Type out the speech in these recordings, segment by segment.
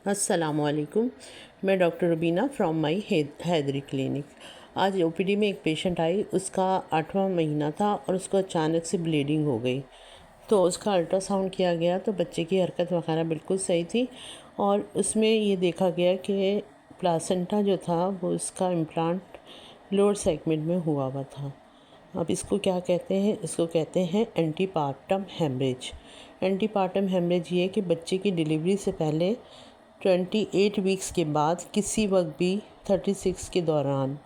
अस्सलामुअलैकुम। मैं doctor Rubina from my Haidri clinic. आज ओपीडी में एक पेशेंट आई, उसका 8वां महीना था और उसको अचानक से ब्लीडिंग हो गई। तो उसका अल्ट्रासाउंड किया गया तो बच्चे की हरकत वगैरह बिल्कुल सही थी और उसमें ये देखा गया कि प्लासेंटा जो था वो इसका इम्प्लांट लोअर सेगमेंट में हुआ हुआ था। अब इसको क्या कहते हैं? इसको कहते हैं एंटीपार्टम हेमरेज। एंटीपार्टम हेमरेज ये कि बच्चे की डिलीवरी से पहले 28 वीक्स के बाद किसी वक्त भी 36 के दौरान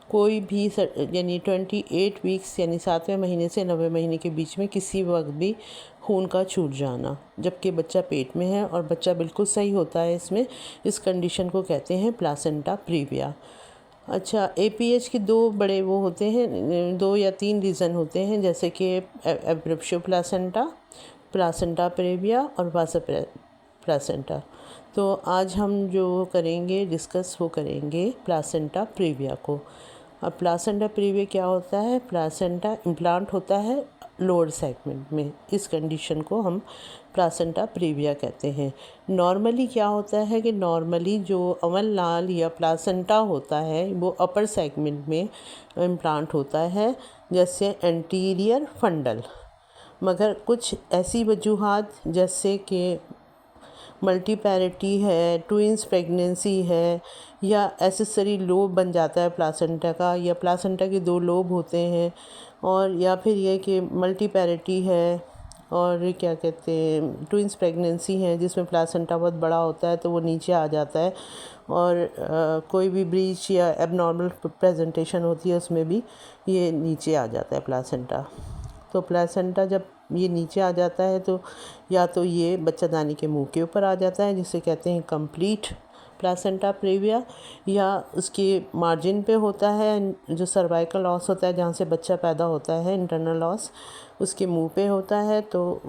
कोई भी यानी 28 वीक्स यानी 7वें महीने से 9वें महीने के बीच में किसी वक्त भी खून का छूट जाना, जबकि बच्चा पेट में है और बच्चा बिल्कुल सही होता है। इस कंडीशन को कहते हैं प्लासेंटा प्रीविया। अच्छा, एपीएच के दो बड़े वो होते हैं, 2 या 3 रीज़न होते हैं, जैसे कि एब्रप्शो प्लासेंटा, प्लासेंटा प्रेविया और वासा प्लासेंटा। तो आज हम जो करेंगे डिस्कस वो करेंगे प्लासेंटा प्रीविया को। अब प्लासेंटा प्रीविया क्या होता है? प्लासेंटा इम्प्लांट होता है लोअर सेगमेंट में। इस कंडीशन को हम प्लासेंटा प्रीविया कहते हैं। नॉर्मली क्या होता है कि नॉर्मली जो अमल नाल या प्लासेंटा होता है वो अपर सेगमेंट में इम्प्लांट होता है, जैसे एंटीरियर फंडल। मगर कुछ ऐसी वजूहात जैसे कि मल्टीपैरिटी है, ट्विंस प्रेगनेंसी है, या एसेसरी लोब बन जाता है प्लासेंटा का, या प्लासेंटा के 2 लोब होते हैं, और या फिर ये कि मल्टीपैरिटी है और क्या कहते हैं ट्विंस प्रेगनेंसी है जिसमें प्लासेंटा बहुत बड़ा होता है तो वो नीचे आ जाता है, और कोई भी ब्रीच या एबनॉर्मल प्रेजेंटेशन होती है उसमें भी ये नीचे आ जाता है प्लासेंटा। तो प्लासेंटा जब ये नीचे आ जाता है तो या तो ये बच्चादानी के मुंह के ऊपर आ जाता है जिसे कहते हैं कंप्लीट प्लासेंटा प्रीविया, या उसके मार्जिन पे होता है, जो सर्वाइकल लॉस होता है जहाँ से बच्चा पैदा होता है, इंटरनल लॉस उसके मुंह पे होता है। तो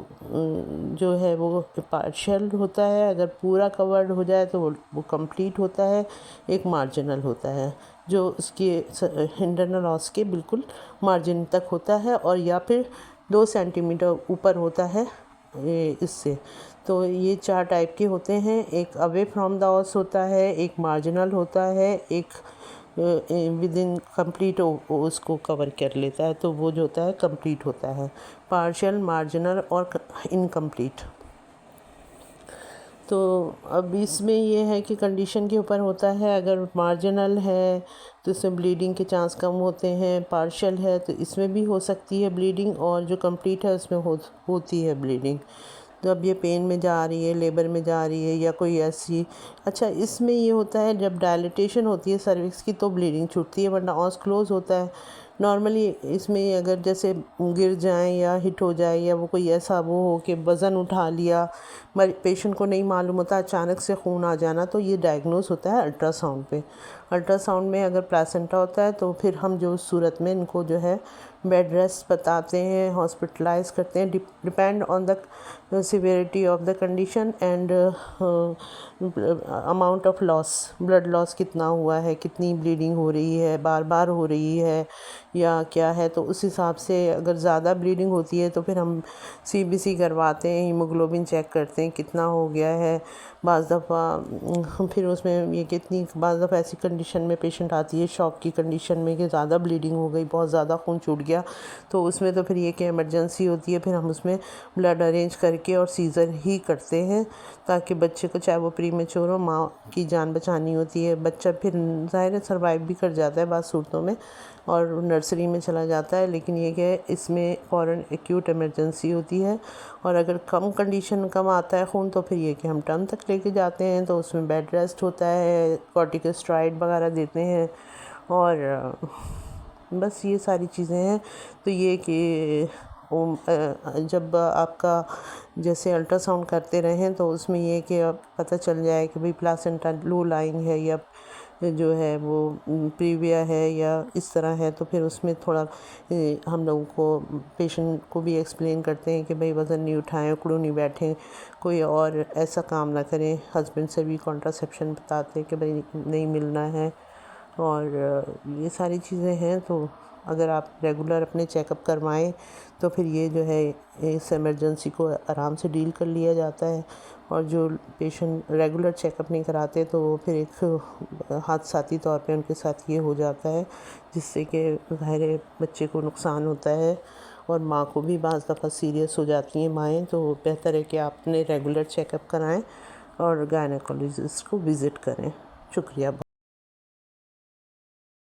जो है वो पार्शियल होता है, अगर पूरा कवर्ड हो जाए तो वो कंप्लीट होता है, एक मार्जिनल होता है जो उसके इंटरनल लॉस के बिल्कुल मार्जिन तक होता है, और या फिर 2 सेंटीमीटर ऊपर होता है इससे। तो ये 4 टाइप के होते हैं। एक अवे फ्रॉम द ऑस होता है, एक मार्जिनल होता है, एक विद इन कंप्लीट उसको कवर कर लेता है, तो वो जो होता है कंप्लीट होता है। पार्शियल, मार्जिनल और इनकम्प्लीट। तो अब इसमें ये है कि कंडीशन के ऊपर होता है। अगर मार्जिनल है तो इसमें ब्लीडिंग के चांस कम होते हैं, पार्शियल है तो इसमें भी हो सकती है ब्लीडिंग, और जो कंप्लीट है उसमें होती है ब्लीडिंग। तो अब ये पेन में जा रही है, लेबर में जा रही है, या कोई ऐसी। अच्छा, इसमें ये होता है जब डायलिटेशन होती है सर्विक्स की तो ब्लीडिंग छूटती है, वरना ऑस क्लोज होता है। नॉर्मली इसमें अगर जैसे गिर जाएं या हिट हो जाए, या वो कोई ऐसा वो हो कि वज़न उठा लिया, पेशेंट को नहीं मालूम होता, अचानक से खून आ जाना, तो ये डायग्नोज होता है अल्ट्रासाउंड पे। अल्ट्रासाउंड में अगर प्लासेंटा होता है तो फिर हम जो उस सूरत में इनको जो है बेड रेस्ट बताते हैं, हॉस्पिटलाइज करते हैं, depend on the severity of the condition and amount of loss, blood loss कितना हुआ है, कितनी ब्लीडिंग हो रही है, बार बार हो रही है या क्या है। तो उस हिसाब से अगर ज़्यादा ब्लीडिंग होती है तो फिर हम सीबीसी करवाते हैं, हीमोग्लोबिन चेक करते हैं कितना हो गया है। बाज़ दफ़ा फिर उसमें ये कितनी, बाज़ दफ़ा ऐसी कंडीशन में पेशेंट आती है शॉक की कंडीशन में कि ज़्यादा ब्लीडिंग हो गई, बहुत ज़्यादा खून छूट गया, तो उसमें तो फिर ये कि इमरजेंसी होती है, फिर हम उसमें ब्लड अरेंज करके और सीज़र ही करते हैं, ताकि बच्चे को, चाहे वो प्रीमेच्योर हो, माँ की जान बचानी होती है। बच्चा फिर ज़ाहिर है सर्वाइव भी कर जाता है बात सूरतों में और नर्सरी में चला जाता है, लेकिन ये कि इसमें फ़ौरन एक्यूट इमरजेंसी होती है। और अगर कम कंडीशन कम आता है खून तो फिर ये कि हम टर्म तक लेके जाते हैं, तो उसमें बेड रेस्ट होता है, कॉर्टिकोस्टेरॉइड वगैरह देते हैं, और बस ये सारी चीज़ें हैं। तो ये कि जब आपका जैसे अल्ट्रासाउंड करते रहें तो उसमें ये कि अब पता चल जाए कि भाई प्लासेंटा लो लाइंग है या जो है वो प्रीविया है या इस तरह है, तो फिर उसमें थोड़ा हम लोगों को, पेशेंट को भी एक्सप्लेन करते हैं कि भाई वज़न नहीं उठाएं, उकड़ू नहीं बैठें, कोई और ऐसा काम ना करें। हस्बैंड से भी कॉन्ट्रासेप्शन बताते हैं कि भाई नहीं मिलना है, और ये सारी चीज़ें हैं। तो अगर आप रेगुलर अपने चेकअप करवाएं तो फिर ये जो है इस इमरजेंसी को आराम से डील कर लिया जाता है। और जो पेशेंट रेगुलर चेकअप नहीं कराते तो वो फिर एक हादसाती तौर पे उनके साथ ये हो जाता है, जिससे कि ज़ाहिर है बच्चे को नुकसान होता है और माँ को भी बाज़ दफ़ा सीरियस हो जाती हैं माएँ। तो बेहतर है कि आप अपने रेगुलर चेकअप कराएं और गायनेकोलॉजिस्ट को विज़िट करें। शुक्रिया।